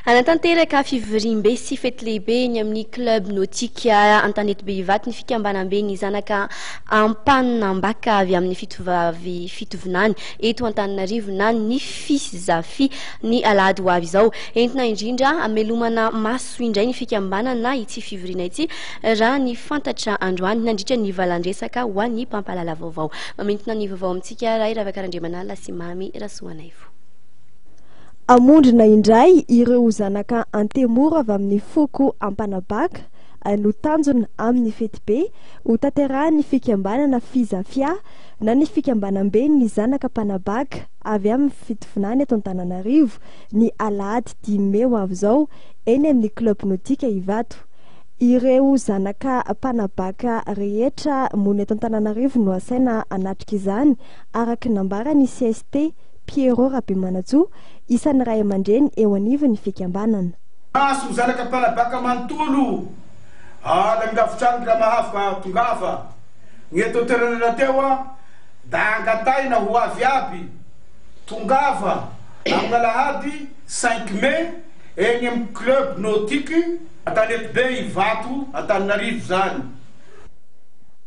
Anatanteraka fivorim-be sy fety lehibe ny amin'ny club nautika Antanety be Ivato ny fikambanam-be ny zanaka Ampanambaka avy amin'ny fitovinany eto Antananarivo na ny Fizafi ny alahady ho avy izao. Entina indrindra amelomana maso indray ny fikambanana ity fivoriana ity raha ny fantatra androany nandritra ny valandresaka ho an'ny mpampalala vaovao. Mamentona ny vaovao amintsika raha Ravakarandriamanala sy Mamy Rasoanaivo. Amondrina indray ireo zanaka Antemoro avy amin'ny foko Ampanabaka no tanjona amin'ny fety be ho tanterahan'ny fikambanana Fizafia na ny fikambanam-be ny zanaka Mpanabaka avy amin'ny fitovinany eto Antananarivo ny alahady 10 Mey ho avy izao eny amin'ny club nautika Ivato. Ireo zanaka Mpanabaka rehetra mony eto Antananarivo no asaina anatrika izany araka nambarany CST Pierrot Rabemanatsoa isan'ny ray aman-dreny eo anivon'ny fikambanana. Maso zanaka Mpanabaka manontolo ala milafitrano raha mahavaka tongafa ny eto toerana teo da angataina ho avy aby tongafa amin'ny alahady 5 Mey eny amin'ny club nautique Antanety be Ivato Antananarivo zany.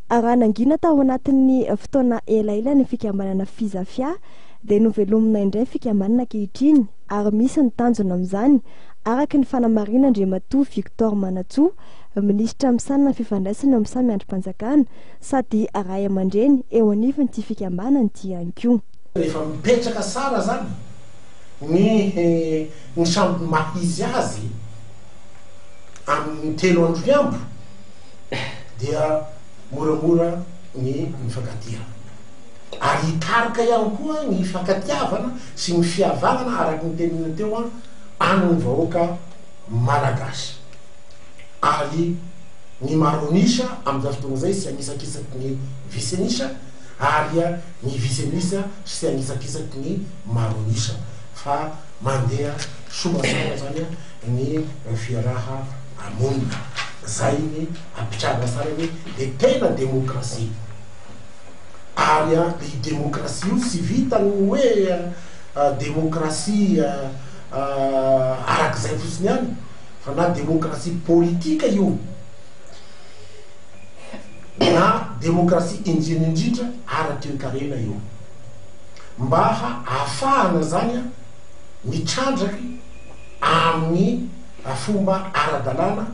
Raha nangina tao anatin'ny fotoana elaela ny fikambanana Fizafia dia novelomina indray fikambanana ankehitriny ary misy ny tanjona amin'izany araka ny fanamarina Andriamatoa Victor Manatsoa minisitra misanina fifandraisana amin'ny samy andrim-panjakana sady ray aman-dreny eo anivon'ity fikambanana ity ihany koa. Rehefa mipetraka sara zany ny samby mahizy azy amin'ny 3 andro iambo dia moramora ny mifankatia. Ary hitarika ihany koa ny fankatiavana sy ny fihavanana araky ny tenina teo amin'ny vahoaka malagasy. Ary ny maronisa amin'izao fotoana izay sy anisakisaky ny visenisa ary ny visenisa sy anisakisaky ny maronisa fa mandeha somasara zany ny fiaraha amonina. Zay ny apitrahana sara hoe de tena demokrasia. Ary i demokrasia io sy vita ny hoe demokrasia arak'izay fotsiny ihany fa na demokrasia politika io na demokrasia indrindra ara-toe-karena io mba ahafahana zany mitrandraky amin'ny fomba ara-dalàna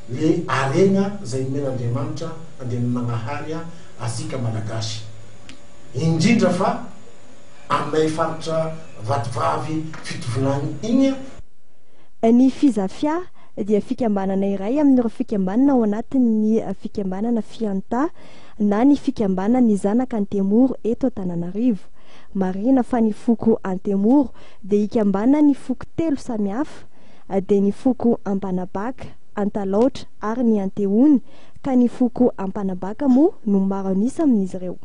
le arena zay men'Andriamanitra andeha nagnahary asika malagasy indrindra fa aminay faritra vatovavy fitovinany igny. Ny Fizafia dia fikambanana iray amin'ireo fikambanana ao anatin'ny fikambanana Fianta na ny fikambanana zanaka Antemoro eto Antananarivo. Marina fa ny foko Antemoro dia ikambana ny foko 3 samihafa dia ny foko Ampanabaka, Antalaotra ary ny Anteony ka ny foko Ampanabaka moa no maro anisa amin'izy ireo.